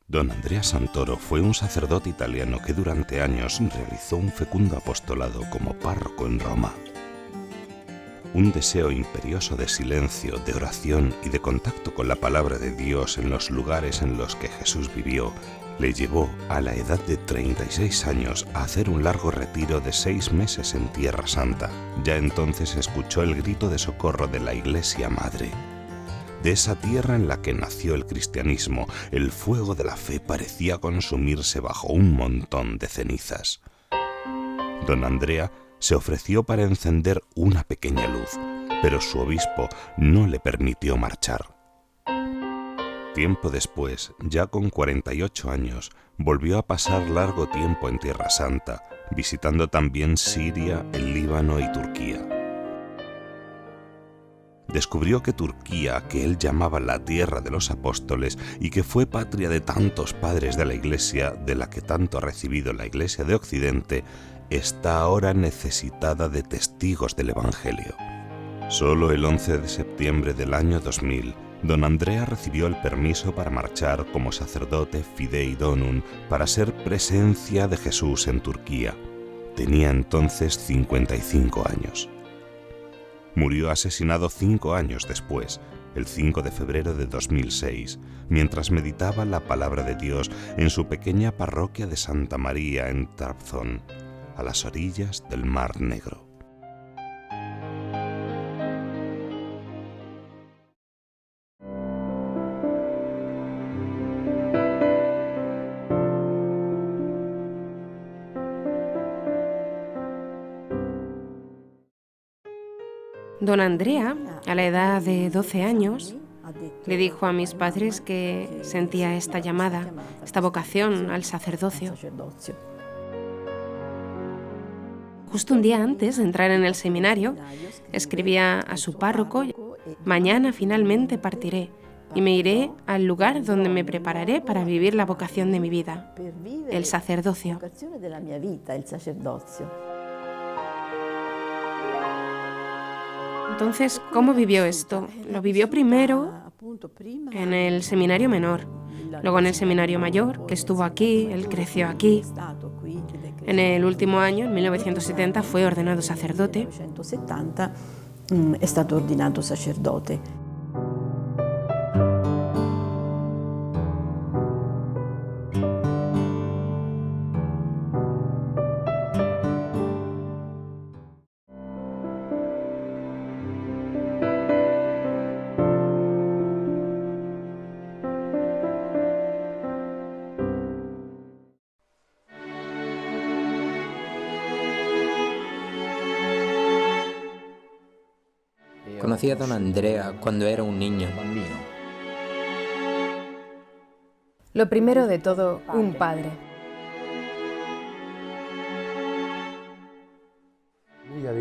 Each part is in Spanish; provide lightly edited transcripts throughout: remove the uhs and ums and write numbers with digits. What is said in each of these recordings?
Don Andrea Santoro fue un sacerdote italiano que durante años realizó un fecundo apostolado como párroco en Roma. Un deseo imperioso de silencio, de oración y de contacto con la palabra de Dios en los lugares en los que Jesús vivió le llevó a la edad de 36 años a hacer un largo retiro de 6 meses en Tierra Santa. Ya entonces escuchó el grito de socorro de la Iglesia Madre. De esa tierra en la que nació el cristianismo, el fuego de la fe parecía consumirse bajo un montón de cenizas. Don Andrea se ofreció para encender una pequeña luz, pero su obispo no le permitió marchar. Tiempo después, ya con 48 años, volvió a pasar largo tiempo en Tierra Santa, visitando también Siria, el Líbano y Turquía. Descubrió que Turquía, que él llamaba la tierra de los apóstoles y que fue patria de tantos padres de la Iglesia, de la que tanto ha recibido la Iglesia de Occidente, está ahora necesitada de testigos del Evangelio. Solo el 11 de septiembre del año 2000, don Andrea recibió el permiso para marchar como sacerdote fidei donum para ser presencia de Jesús en Turquía. Tenía entonces 55 años. Murió asesinado 5 años después, el 5 de febrero de 2006, mientras meditaba la palabra de Dios en su pequeña parroquia de Santa María en Trabzon, a las orillas del Mar Negro. Don Andrea, a la edad de 12 años, le dijo a mis padres que sentía esta llamada, esta vocación al sacerdocio. Justo un día antes de entrar en el seminario, escribía a su párroco: «Mañana finalmente partiré y me iré al lugar donde me prepararé para vivir la vocación de mi vida, el sacerdocio». Entonces, ¿cómo vivió esto? Lo vivió primero en el seminario menor, luego en el seminario mayor, que estuvo aquí, él creció aquí. En el último año, en 1970, fue ordenado sacerdote. È stato ordinato sacerdote. Conocí a don Andrea cuando era un niño. Lo primero de todo, un padre.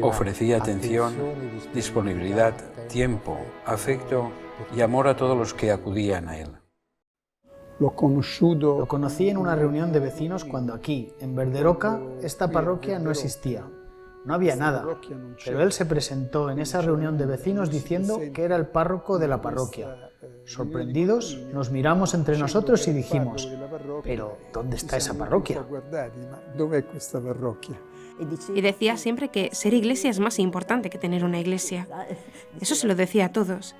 Ofrecía atención, disponibilidad, tiempo, afecto y amor a todos los que acudían a él. Lo conocí en una reunión de vecinos cuando aquí, en Verderoca, esta parroquia no existía. No había nada, pero él se presentó en esa reunión de vecinos diciendo que era el párroco de la parroquia. Sorprendidos, nos miramos entre nosotros y dijimos: «¿Pero dónde está esa parroquia?». Y decía siempre que ser iglesia es más importante que tener una iglesia. Eso se lo decía a todos.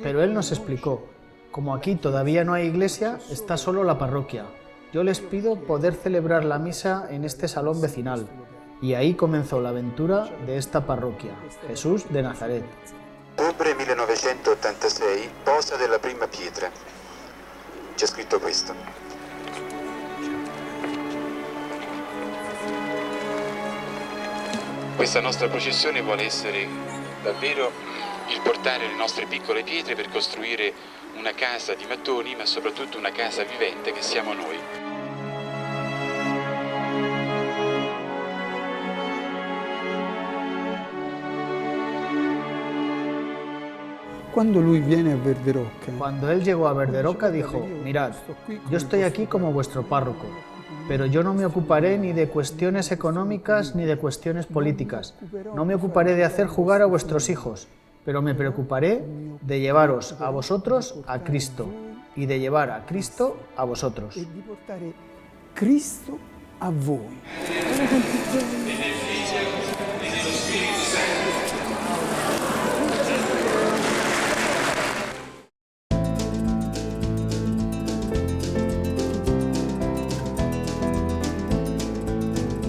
Pero él nos explicó: «Como aquí todavía no hay iglesia, está solo la parroquia. Yo les pido poder celebrar la misa en este salón vecinal». Y ahí comenzó la aventura de esta parroquia, Jesús de Nazaret. Ottobre 1986, posa della prima pietra. C'è scritto questo. Questa nostra processione vuole essere davvero il portare le nostre piccole pietre per costruire una casa di mattoni, ma soprattutto una casa vivente che siamo noi. Cuando él llegó a Verderoca dijo: «Mirad, yo estoy aquí como vuestro párroco, pero yo no me ocuparé ni de cuestiones económicas ni de cuestiones políticas. No me ocuparé de hacer jugar a vuestros hijos, pero me preocuparé de llevaros a vosotros a Cristo». y de llevar a Cristo a vosotros. Cristo a voi.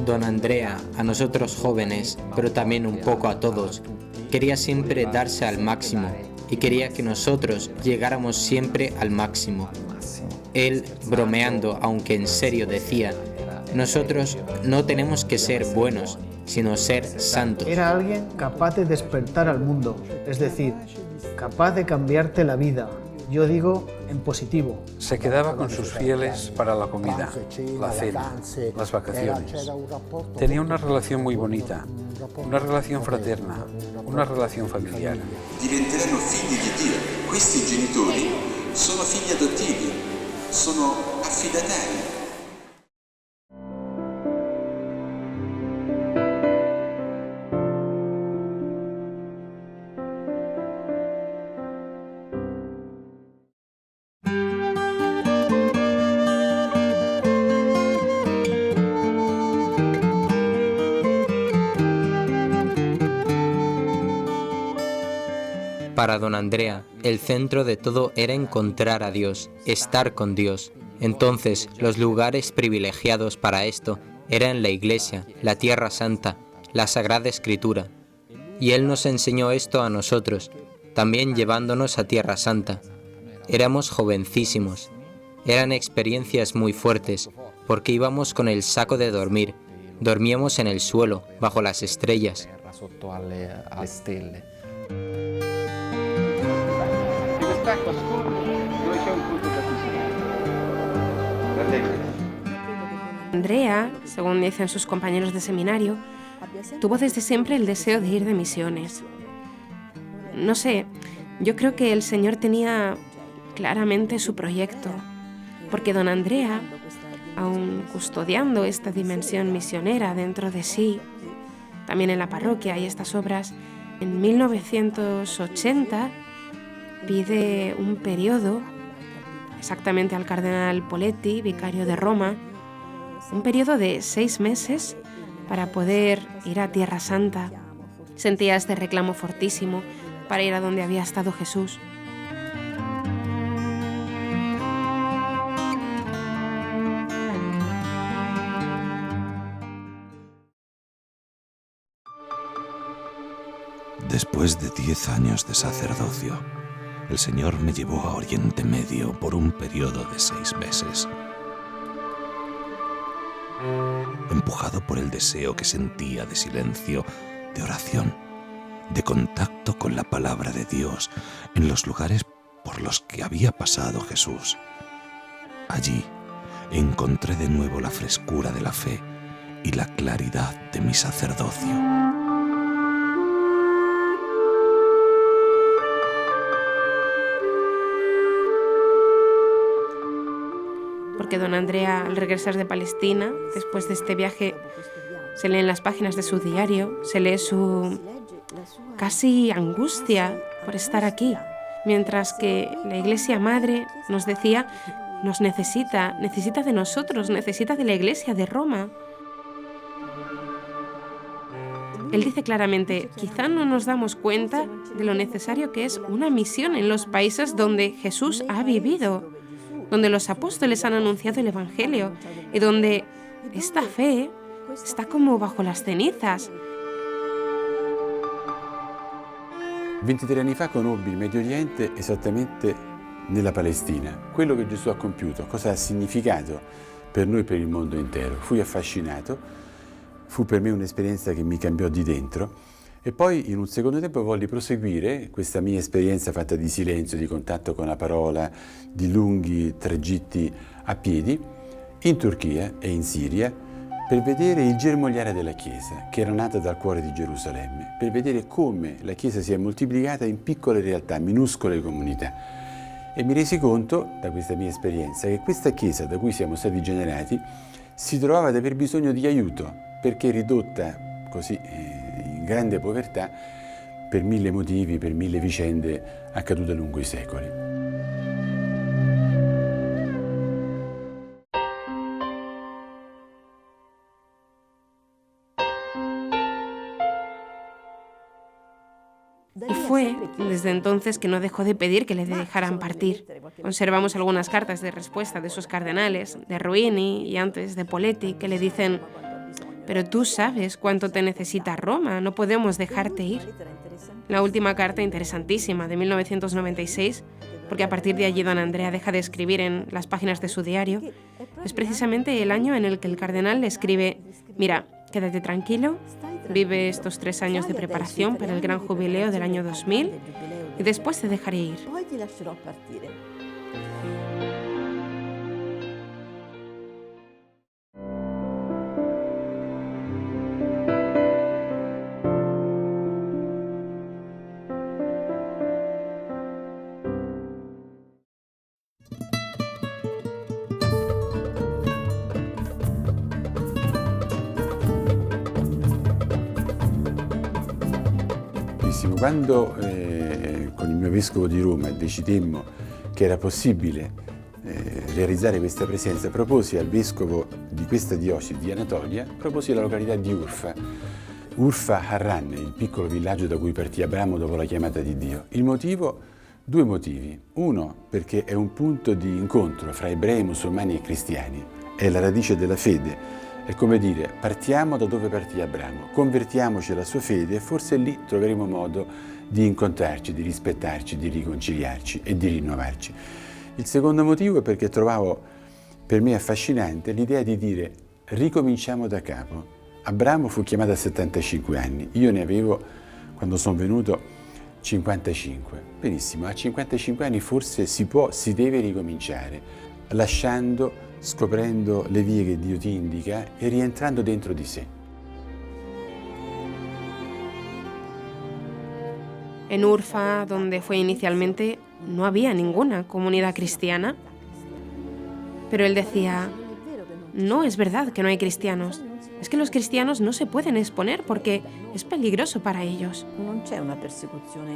Don Andrea, a nosotros jóvenes, pero también un poco a todos, quería siempre darse al máximo y quería que nosotros llegáramos siempre al máximo. Él, bromeando, aunque en serio, decía: nosotros no tenemos que ser buenos, sino ser santos. Era alguien capaz de despertar al mundo, es decir, capaz de cambiarte la vida. Yo digo en positivo. Se quedaba con sus fieles para la comida, la cena, las vacaciones. Tenía una relación muy bonita, una relación fraterna, una relación familiar. Diventeranno figli di Dio. Questi genitori sono figli adottivi, sono affidatari. Para don Andrea, el centro de todo era encontrar a Dios, estar con Dios. Entonces, los lugares privilegiados para esto eran la Iglesia, la Tierra Santa, la Sagrada Escritura. Y Él nos enseñó esto a nosotros, también llevándonos a Tierra Santa. Éramos jovencísimos. Eran experiencias muy fuertes, porque íbamos con el saco de dormir. Dormíamos en el suelo, bajo las estrellas. Andrea, según dicen sus compañeros de seminario, tuvo desde siempre el deseo de ir de misiones. No sé, yo creo que el Señor tenía claramente su proyecto, porque don Andrea, aun custodiando esta dimensión misionera dentro de sí, también en la parroquia y estas obras, en 1980 pide un periodo, exactamente al cardenal Poletti, vicario de Roma, un periodo de 6 meses para poder ir a Tierra Santa. Sentía este reclamo fortísimo para ir a donde había estado Jesús. Después de 10 años de sacerdocio, el Señor me llevó a Oriente Medio por un periodo de 6 meses. Empujado por el deseo que sentía de silencio, de oración, de contacto con la palabra de Dios en los lugares por los que había pasado Jesús. Allí encontré de nuevo la frescura de la fe y la claridad de mi sacerdocio. Porque don Andrea, al regresar de Palestina, después de este viaje, se lee en las páginas de su diario, se lee su casi angustia por estar aquí, mientras que la Iglesia Madre nos decía, nos necesita de nosotros, necesita de la Iglesia de Roma. Él dice claramente, quizá no nos damos cuenta de lo necesario que es una misión en los países donde Jesús ha vivido, donde los apóstoles han anunciado el Evangelio y donde esta fe está como bajo las cenizas. 23 anni fa conobbi il Medio Oriente esattamente nella Palestina. Quello che Gesù ha compiuto, cosa ha significato per noi e per il mondo intero. Fui affascinato, fu per me un'esperienza che mi cambiò di dentro. E poi in un secondo tempo volli proseguire questa mia esperienza fatta di silenzio, di contatto con la parola, di lunghi tragitti a piedi, in Turchia e in Siria, per vedere il germogliare della Chiesa, che era nata dal cuore di Gerusalemme, per vedere come la Chiesa si è moltiplicata in piccole realtà, minuscole comunità. E mi resi conto, da questa mia esperienza, che questa Chiesa da cui siamo stati generati si trovava ad aver bisogno di aiuto, perché ridotta così in grande povertà per 1000 motivi, per 1000 vicende accadute lungo i secoli. Y fue desde entonces que no dejó de pedir que le dejaran partir. Conservamos algunas cartas de respuesta de esos cardenales, de Ruini y antes de Poletti, que le dicen: «Pero tú sabes cuánto te necesita Roma, no podemos dejarte ir». La última carta, interesantísima, de 1996, porque a partir de allí don Andrea deja de escribir en las páginas de su diario, es precisamente el año en el que el cardenal le escribe: «Mira, quédate tranquilo, vive estos 3 años de preparación para el gran jubileo del año 2000 y después te dejaré ir». Quando con il mio vescovo di Roma decidemmo che era possibile realizzare questa presenza, proposi al vescovo di questa diocesi di Anatolia, proposi la località di Urfa. Urfa Harran, il piccolo villaggio da cui partì Abramo dopo la chiamata di Dio. Il motivo? 2 motivi. Uno, perché è un punto di incontro fra ebrei, musulmani e cristiani. È la radice della fede. È come dire: partiamo da dove partì Abramo, convertiamoci alla sua fede e forse lì troveremo modo di incontrarci, di rispettarci, di riconciliarci e di rinnovarci. Il secondo motivo è perché trovavo per me affascinante l'idea di dire: ricominciamo da capo. Abramo fu chiamato a 75 anni, io ne avevo, quando sono venuto, 55. Benissimo, a 55 anni forse si deve ricominciare, lasciando, scoprendo le vie che Dio ti indica e rientrando dentro di sé. En Urfa, donde fue inicialmente, no había ninguna comunidad cristiana. Pero él decía: no es verdad que no hay cristianos. Es que los cristianos no se pueden exponer porque es peligroso para ellos.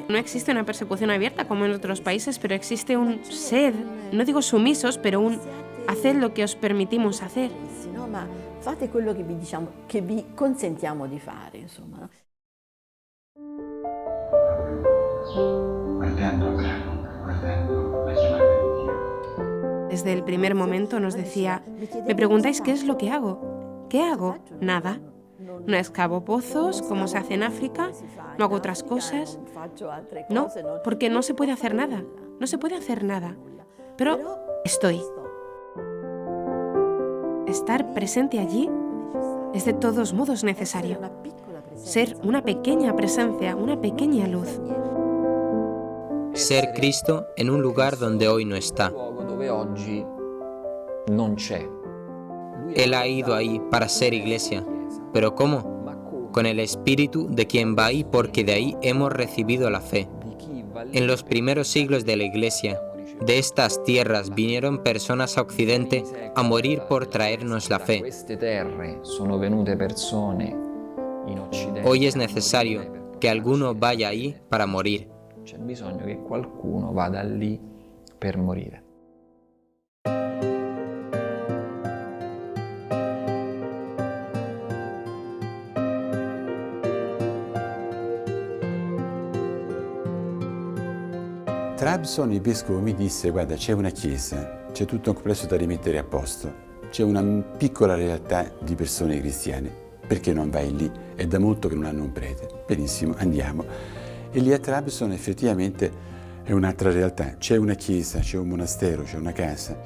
No existe una persecución abierta como en otros países, pero existe un sed, no digo sumisos, pero un haced lo que os permitimos hacer. Ma fate quello che vi consentiamo di fare, insomma. Desde el primer momento nos decía: me preguntáis qué es lo que hago. ¿Qué hago? Nada. No excavo pozos como se hace en África, no hago otras cosas. No, porque no se puede hacer nada. No se puede hacer nada. Pero estoy. Estar presente allí es de todos modos necesario. Ser una pequeña presencia, una pequeña luz. Ser Cristo en un lugar donde hoy no está. Él ha ido ahí para ser iglesia. ¿Pero cómo? Con el espíritu de quien va ahí, porque de ahí hemos recibido la fe. En los primeros siglos de la iglesia, de estas tierras vinieron personas a Occidente a morir por traernos la fe. Hoy es necesario que alguno vaya ahí para morir. C'è bisogno che qualcuno vada lì per morire. Trabzon, il vescovo mi disse: guarda, c'è una chiesa, c'è tutto un complesso da rimettere a posto, c'è una piccola realtà di persone cristiane, perché non vai lì? È da molto che non hanno un prete. Benissimo, andiamo. E lì a Trabzon effettivamente è un'altra realtà, c'è una chiesa, c'è un monastero, c'è una casa.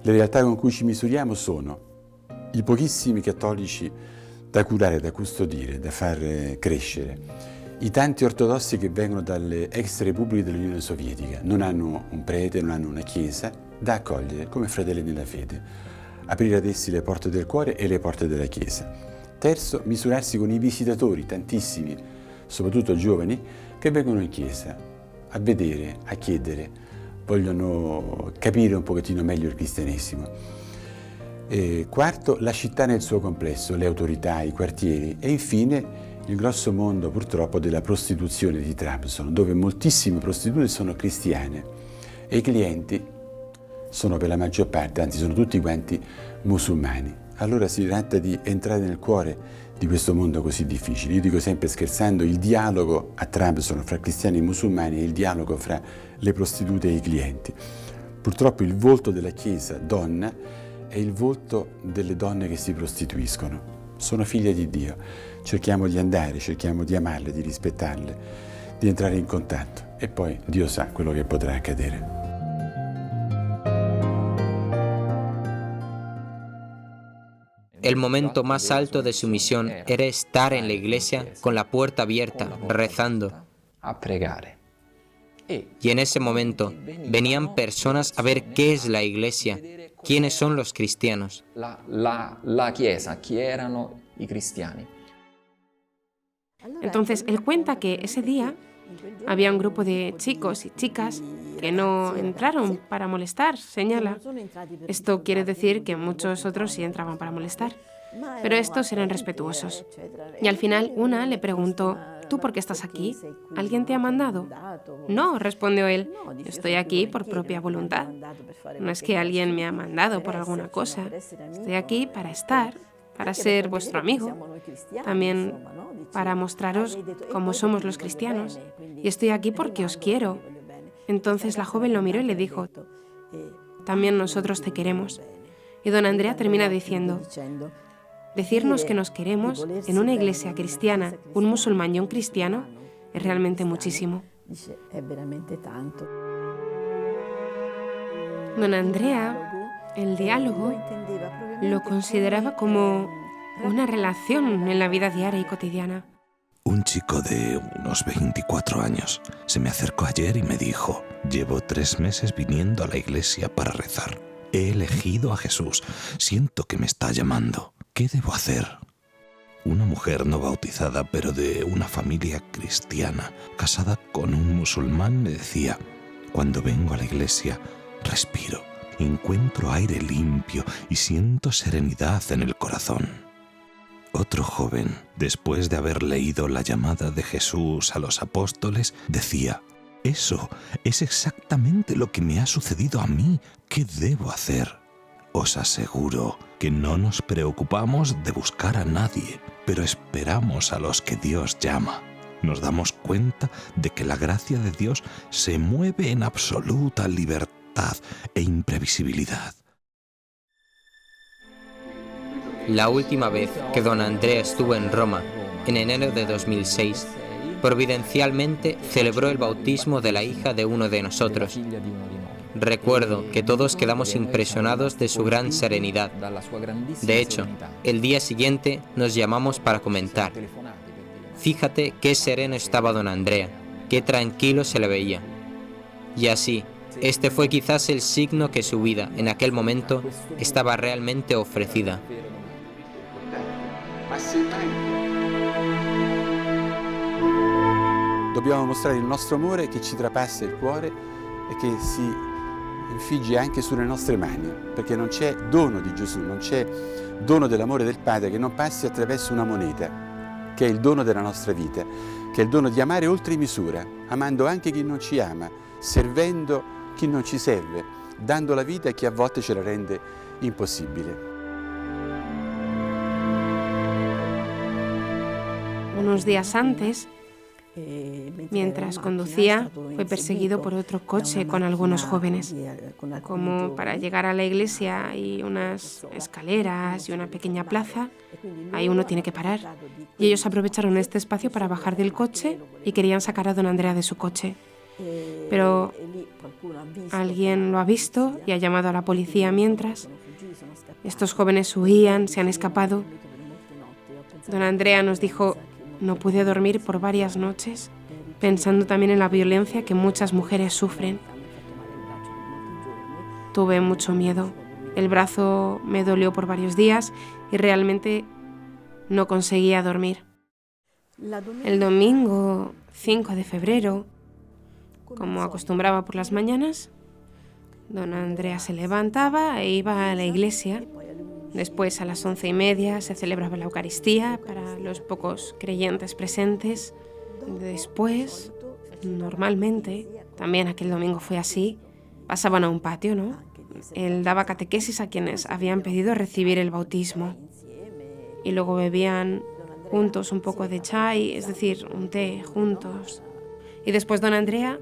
Le realtà con cui ci misuriamo sono i pochissimi cattolici da curare, da custodire, da far crescere, i tanti ortodossi che vengono dalle ex repubbliche dell'Unione Sovietica, non hanno un prete, non hanno una chiesa, da accogliere come fratelli nella fede, aprire ad essi le porte del cuore e le porte della chiesa. Terzo, misurarsi con i visitatori, tantissimi, soprattutto giovani, che vengono in chiesa a vedere, a chiedere, vogliono capire un pochettino meglio il cristianesimo. E quarto, la città nel suo complesso, le autorità, i quartieri e infine il grosso mondo purtroppo della prostituzione di Trabzon, dove moltissime prostitute sono cristiane e i clienti sono per la maggior parte, anzi sono tutti quanti musulmani. Allora si tratta di entrare nel cuore di questo mondo così difficile. Io dico sempre scherzando, il dialogo a Trabzon fra cristiani e musulmani è il dialogo fra le prostitute e i clienti. Purtroppo il volto della Chiesa donna è il volto delle donne che si prostituiscono. Sono figlie di Dio. Cerchiamo di andare, cerchiamo di amarle, di rispettarle, di entrare in contatto e poi Dio sa quello che potrà accadere. El momento más alto de su misión era estar en la iglesia con la puerta abierta, rezando. A pregare. Y en ese momento venían personas a ver qué es la iglesia, quiénes son los cristianos. La Chiesa, chi erano i cristiani. Entonces, él cuenta que ese día había un grupo de chicos y chicas que no entraron para molestar, señala. Esto quiere decir que muchos otros sí entraban para molestar, pero estos eran respetuosos. Y al final una le preguntó, ¿tú por qué estás aquí? ¿Alguien te ha mandado? No, respondió él, yo estoy aquí por propia voluntad. No es que alguien me ha mandado por alguna cosa, estoy aquí para estar, para ser vuestro amigo, también para mostraros cómo somos los cristianos. Y estoy aquí porque os quiero. Entonces la joven lo miró y le dijo, también nosotros te queremos. Y don Andrea termina diciendo, decirnos que nos queremos en una iglesia cristiana, un musulmán y un cristiano, es realmente muchísimo. Don Andrea, el diálogo, lo consideraba como una relación en la vida diaria y cotidiana. Un chico de unos 24 años se me acercó ayer y me dijo, llevo 3 meses viniendo a la iglesia para rezar. He elegido a Jesús. Siento que me está llamando. ¿Qué debo hacer? Una mujer no bautizada, pero de una familia cristiana, casada con un musulmán, me decía, cuando vengo a la iglesia, respiro, encuentro aire limpio y siento serenidad en el corazón. Otro joven, después de haber leído la llamada de Jesús a los apóstoles, decía, eso es exactamente lo que me ha sucedido a mí. ¿Qué debo hacer? Os aseguro que no nos preocupamos de buscar a nadie, pero esperamos a los que Dios llama. Nos damos cuenta de que la gracia de Dios se mueve en absoluta libertad e imprevisibilidad. La última vez que don Andrea estuvo en Roma, en enero de 2006, providencialmente celebró el bautismo de la hija de uno de nosotros. Recuerdo que todos quedamos impresionados de su gran serenidad. De hecho, el día siguiente nos llamamos para comentar. Fíjate qué sereno estaba don Andrea, qué tranquilo se le veía. Y así, este fue quizás el signo que su vida, en aquel momento, estaba realmente ofrecida. Dobbiamo mostrare il nostro amore che ci trapassa il cuore e che si infligge anche sulle nostre mani, perché non c'è dono di Gesù, non c'è dono dell'amore del Padre che non passi attraverso una moneta, che è il dono della nostra vita, che è il dono di amare oltre misura, amando anche chi non ci ama, servendo chi non ci serve, dando la vita a chi a volte ce la rende impossibile. Unos días antes, mientras conducía, fue perseguido por otro coche con algunos jóvenes. Como para llegar a la iglesia hay unas escaleras y una pequeña plaza, ahí uno tiene que parar. Y ellos aprovecharon este espacio para bajar del coche y querían sacar a don Andrea de su coche. Pero alguien lo ha visto y ha llamado a la policía mientras. Estos jóvenes huían, se han escapado. Don Andrea nos dijo, no pude dormir por varias noches, pensando también en la violencia que muchas mujeres sufren. Tuve mucho miedo. El brazo me dolió por varios días y realmente no conseguía dormir. El domingo 5 de febrero, como acostumbraba por las mañanas, don Andrea se levantaba e iba a la iglesia. Después, a las 11:30, se celebraba la Eucaristía para los pocos creyentes presentes. Después, normalmente, también aquel domingo fue así, pasaban a un patio, ¿no? Él daba catequesis a quienes habían pedido recibir el bautismo. Y luego bebían juntos un poco de chai, es decir, un té juntos. Y después don Andrea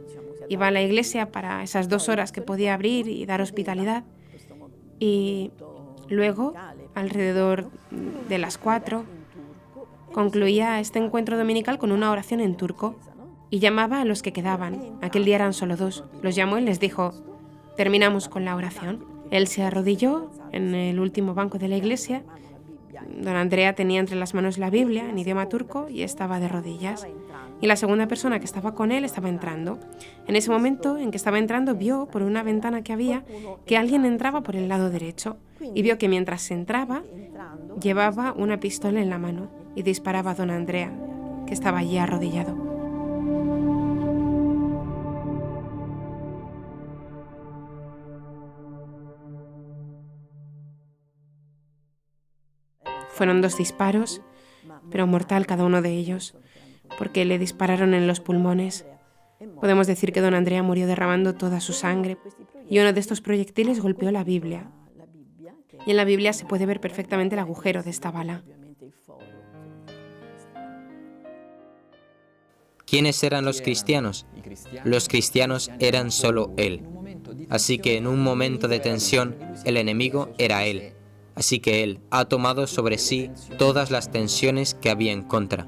iba a la iglesia para esas 2 horas que podía abrir y dar hospitalidad. Y luego, alrededor de las 4, concluía este encuentro dominical con una oración en turco y llamaba a los que quedaban. Aquel día eran solo 2. Los llamó y les dijo: terminamos con la oración. Él se arrodilló en el último banco de la iglesia. Don Andrea tenía entre las manos la Biblia en idioma turco y estaba de rodillas. Y la segunda persona que estaba con él estaba entrando. En ese momento en que estaba entrando, vio por una ventana que había que alguien entraba por el lado derecho y vio que mientras entraba llevaba una pistola en la mano y disparaba a don Andrea, que estaba allí arrodillado. Fueron 2 disparos, pero mortal cada uno de ellos, porque le dispararon en los pulmones. Podemos decir que don Andrea murió derramando toda su sangre, y uno de estos proyectiles golpeó la Biblia. Y en la Biblia se puede ver perfectamente el agujero de esta bala. ¿Quiénes eran los cristianos? Los cristianos eran solo él. Así que en un momento de tensión, el enemigo era él. Así que él ha tomado sobre sí todas las tensiones que había en contra.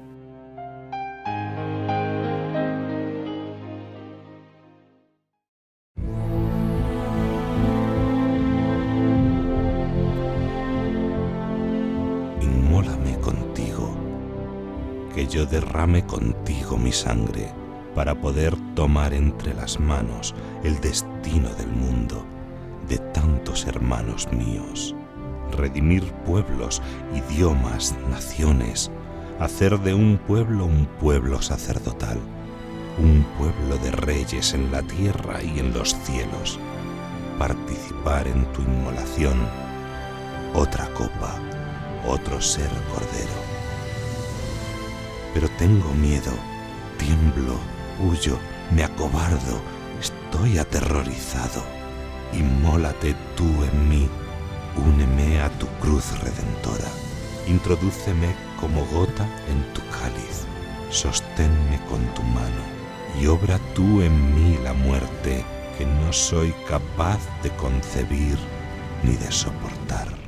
Inmólame contigo, que yo derrame contigo mi sangre, para poder tomar entre las manos el destino del mundo, de tantos hermanos míos. Redimir pueblos, idiomas, naciones, hacer de un pueblo sacerdotal, un pueblo de reyes en la tierra y en los cielos, participar en tu inmolación, otra copa, otro ser cordero. Pero tengo miedo, tiemblo, huyo, me acobardo, estoy aterrorizado. Inmólate tú en mí. Úneme a tu cruz redentora, introdúceme como gota en tu cáliz, sosténme con tu mano y obra tú en mí la muerte que no soy capaz de concebir ni de soportar.